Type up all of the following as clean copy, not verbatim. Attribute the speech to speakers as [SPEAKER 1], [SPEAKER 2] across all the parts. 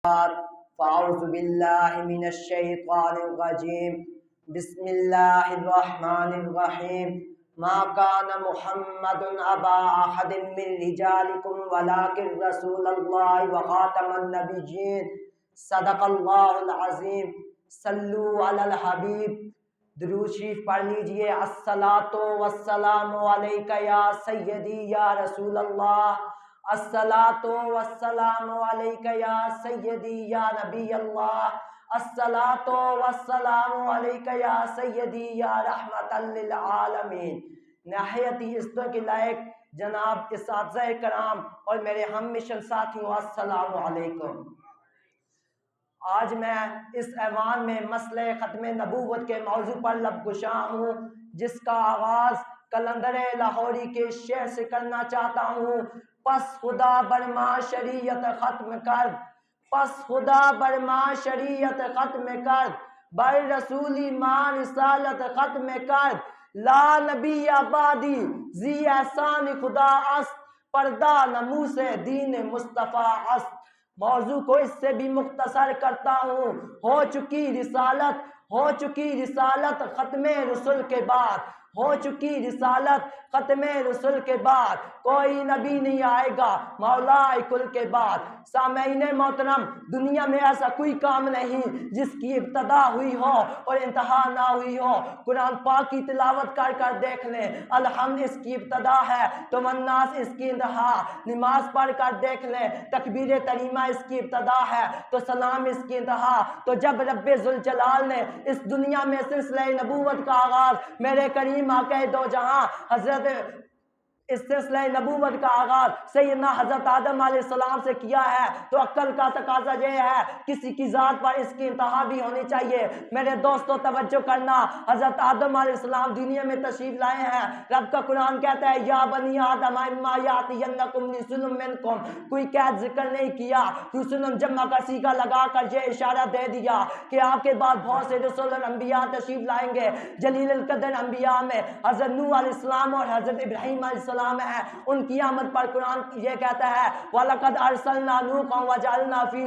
[SPEAKER 1] فاعوذ باللہ من الشیطان الرجیم بسم اللہ الرحمن الرحیم ما کان محمد ابا احد من رجالکم ولکن رسول اللہ وخاتم النبیین صدق اللہ العظیم صلو علی الحبیب۔ درود شریف پڑھ لیجئے۔ الصلاۃ والسلام علیک یا سیدی یا رسول اللہ، الصلاۃ والسلام علیک یا سیدی یا نبی اللہ، الصلاۃ والسلام علیک یا سیدی یا رحمت للعالمین۔ نہایت ہی عزت کے لائق جناب اساتذہ کرام اور میرے ہم مشن ساتھیوں، السلام علیکم۔ آج میں اس ایوان میں مسئلہ ختم نبوت کے موضوع پر لب گشا ہوں، جس کا آغاز قلندر لاہوری کے شعر سے کرنا چاہتا ہوں۔ پس خدا برما شریعت ختم کر، پس خدا برما شریعت ختم کر، بر رسولی ماں رسالت ختم کر، لا نبی آبادی زی احسان خدا است، پردہ نموس دین مصطفیٰ است۔ موضوع کو اس سے بھی مختصر کرتا ہوں۔ ہو چکی رسالت ختم رسول کے بعد، ہو چکی رسالت ختم رسول کے بعد، کوئی نبی نہیں آئے گا مولا کل کے بعد۔ سامعین محترم، دنیا میں ایسا کوئی کام نہیں جس کی ابتدا ہوئی ہو اور انتہا نہ ہوئی ہو۔ قرآن پاک کی تلاوت کر کر دیکھ لیں، الحمد اس کی ابتدا ہے تو والناس اس کی انتہا۔ نماز پڑھ کر دیکھ لیں، تکبیر تحریمہ اس کی ابتدا ہے تو سلام اس کی انتہا۔ تو جب رب ذوالجلال نے اس دنیا میں سلسلہ نبوت کا آغاز میرے کریم آقا دو جہاں اس سلسلہ نبوت کا آغاز سیدنا حضرت آدم علیہ السلام سے کیا ہے تو عقل کا تقاضا یہ ہے کسی کی ذات پر اس کی انتہا بھی ہونی چاہیے۔ میرے دوستو توجہ کرنا، حضرت آدم علیہ السلام دنیا میں تشریف لائے ہیں۔ رب کا قرآن کہتا ہے یا بنی آدم اما یاتینکم رسل منکم، کوئی قید ذکر نہیں کیا، رسل جمع کا صیغہ لگا کر یہ اشارہ دے دیا کہ آپ کے بعد بہت سے رسول اور انبیاء تشریف لائیں گے۔ جلیل القدر انبیاء میں حضرت نوح علیہ السلام اور حضرت ابراہیم علیہ السلام ہے۔ ان کی آمد پر قرآن یہ کہتا ہے وَلَقَدْ أَرْسَلْنَا نُوحًا وَجَعَلْنَا فِي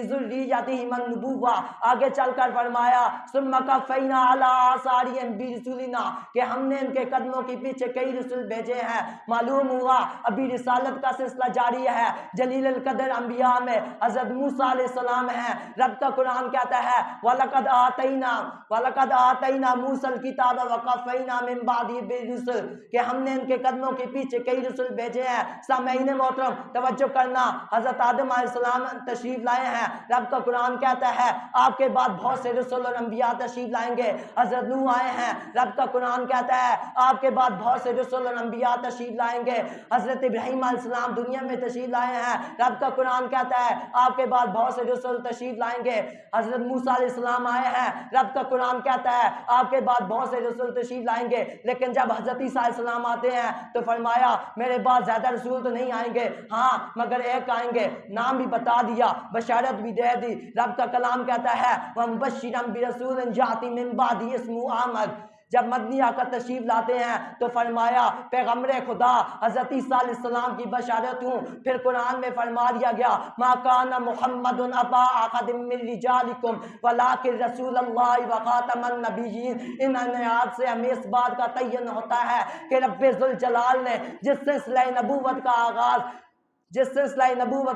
[SPEAKER 1] ذُرِّيَّتِهِ النُّبُوَّةَ، آگے چل کر فرمایا ثُمَّ قَفَّيْنَا عَلَىٰ آثَارِهِم بِرُسُلِنَا، کہ ہم نے ان کے قدموں کے پیچھے کئی رسول بھیجے ہیں۔ معلوم ہوا ابھی رسالت کا سلسلہ جاری ہے۔ جلیل القدر انبیاء میں حضرت موسیٰ علیہ السلام ہیں۔ رب کا قرآن کہتا ہے وَلَقَدْ آتَيْنَا مُوسَى الْكِتَابَ وَقَفَّيْنَا مِن بَعْدِهِ بِالرُّسُلِ، کہ ہم نے ان کے قدموں کے پیچھے کئی رسول بھیجے ہیں۔ سامعین محترم توجہ کرنا، حضرت آدم علیہ السلام تشریف لائے ہیں۔ رب کا قرآن کہتا ہے آپ کے بعد بہت سے رسول اور انبیاء تشریف لائیں گے۔ حضرت نوح آئے ہیں، رب کا قرآن کہتا ہے آپ کے بعد بہت سے رسول اور انبیاء تشریف لائیں گے۔ حضرت ابراہیم علیہ السلام دنیا میں تشریف لائے ہیں، رب کا قرآن کہتا ہے آپ کے بعد بہت سے رسول تشریف لائیں گے۔ حضرت موسیٰ علیہ السلام آئے ہیں، رب کا قرآن کہتا ہے آپ کے بعد بہت سے رسول تشریف لائیں گے۔ لیکن جب حضرت عیسیٰ علیہ السلام آتے ہیں تو فرمایا میرے بعد زیادہ رسول تو نہیں آئیں گے، ہاں مگر ایک آئیں گے، نام بھی بتا دیا، بشارت بھی دے دی۔ رب کا کلام کہتا ہے وَمُبَشِّرًا بِرَسُولٍ يَأْتِي مِن بَعْدِهِ اسْمُهُ احمد۔ جب مدنی آقا تشریف لاتے ہیں تو فرمایا پیغمبر خدا حضرت عیسیٰ علیہ السلام کی بشارت ہوں۔ پھر قرآن میں فرما دیا گیا ما کان محمد ابا احد من رجالکم ولکن رسول اللہ وخاتم النبیین۔ ان آیات سے ہمیں اس بات کا تعین ہوتا ہے کہ رب ذوالجلال نے جس سلسلہ نبوت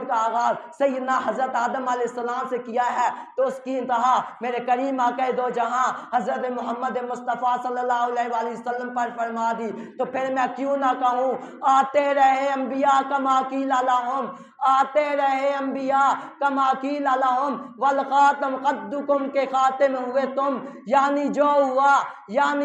[SPEAKER 1] کا آغاز سیدنا حضرت آدم علیہ السلام سے کیا ہے تو اس کی انتہا میرے کریم آقا دو جہاں حضرت محمد مصطفیٰ صلی اللہ علیہ وآلہ وسلم پر فرما دی۔ تو پھر میں کیوں نہ کہوں آتے رہے انبیاء کما قیل لہم، آتے رہے انبیاء کما قیل لہم والخاتم قدکم، کے خاتم ہوئے تم، یعنی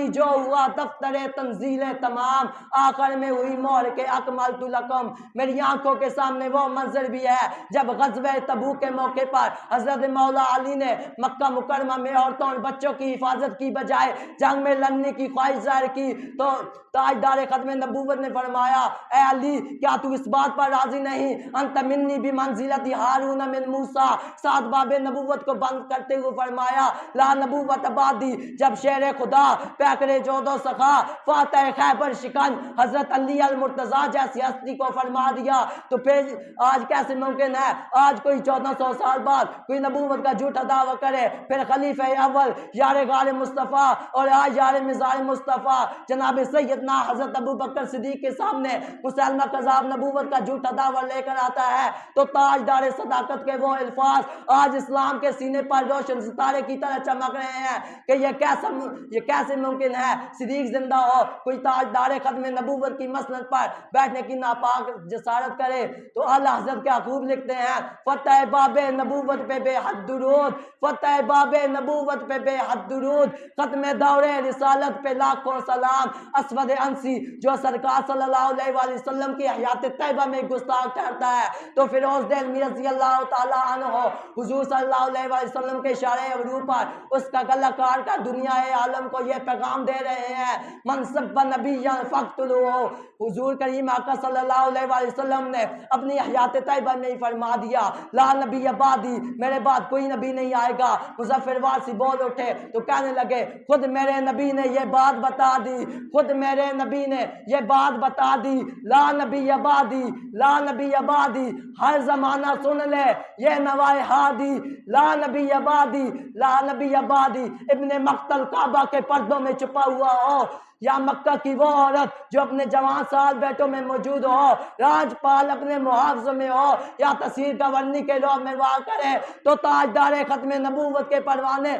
[SPEAKER 1] جو ہوا دفتر تنزیل تمام، آخر میں ہوئی مہر کے اکملت لکم۔ میری آنکھوں کے سامنے وہ منظر بھی ہے جب غزوہ تبوک کے موقع پر حضرت مولا علی نے مکہ مکرمہ میں عورتوں اور بچوں کی حفاظت کی بجائے جنگ میں لڑنے کی خواہش ظاہر کی تو تاجدار ختم نبوت نے فرمایا اے علی کیا تو اس بات پر راضی نہیں، انت منی بمنزلت ہارون من موسیٰ۔ سات باب نبوت کو بند کرتے ہوئے فرمایا لا نبوت بعدی۔ جب شیر خدا پیکر جود و سخا فاتح خیبر شکن حضرت علی المرتضیٰ جیسی ہستی کو فرما دیا تو پھر آج کیسے ممکن ہے آج کوئی 1400 سال بعد کوئی نبوت کا جھوٹا دعویٰ کرے، پھر خلیفہ اول یار غار مصطفیٰ اور آج یار مزار مصطفیٰ جناب سیدنا حضرت ابو بکر صدیق کے سامنے مسلمہ کذاب نبوت کا جھوٹا دعویٰ لے کر آتا ہے، تو تاجدار صداقت کے وہ الفاظ آج اسلام کے سینے پر روشن ستارے کی طرح چمک رہے ہیں کہ یہ کیسے ممکن ہے صدیق زندہ ہو، کوئی تاجدار ختم نبوت کی مسند پر بیٹھنے کی ناپاک جسارت کرے۔ تو اعلیٰ حضرت کیا خوب لکھتے ہیں، فتح باب نبوت پہ بے حد درود، فتح باب نبوت پہ بے حد درود، ختم دور رسالت پہ لاکھوں سلام، اسود انسی جو سرکار صلی اللہ علیہ وآلہ وسلم کی حیات طیبہ میں گستاخ ٹھہرتا ہے، تو فیروز دہلوی رضی اللہ تعالیٰ عنہ حضور صلی اللہ علیہ وآلہ وسلم کے اشارے ابرو پر اس کا گلہ کاٹ کر دنیا عالم کو یہ پیغام دے رہے ہیں، منصب نبی فقتلوہ۔ حضور کریم آقا صلی اللہ علیہ وآلہ وسلم نے اپنی حیات طیبہ میں ہی فرما دیا، لا نبی بعدی، میرے بعد کوئی نبی نہیں آئے گا۔ مظفر وارثی بول اٹھے تو کہنے لگے خود میرے نبی نے یہ بات بتا دی، خود میرے نبی نے یہ بات بتا دی، لا نبی بعدی، لا نبی بعدی، ہر زمانہ سن لے یہ نوائے ہادی، لا نبی بعدی، لا نبی بعدی، ابن مقتل کعبہ کے پردوں میں چھپا ہوا ہو، یا مکہ کی وہ عورت جو اپنے جوان سال بیٹوں میں موجود ہو، راجپال اپنے محافظوں میں ہو، یا تصویر گورنی کے لوگ میں وار کرے، تو تاجدار ختم نبوت کے پروانے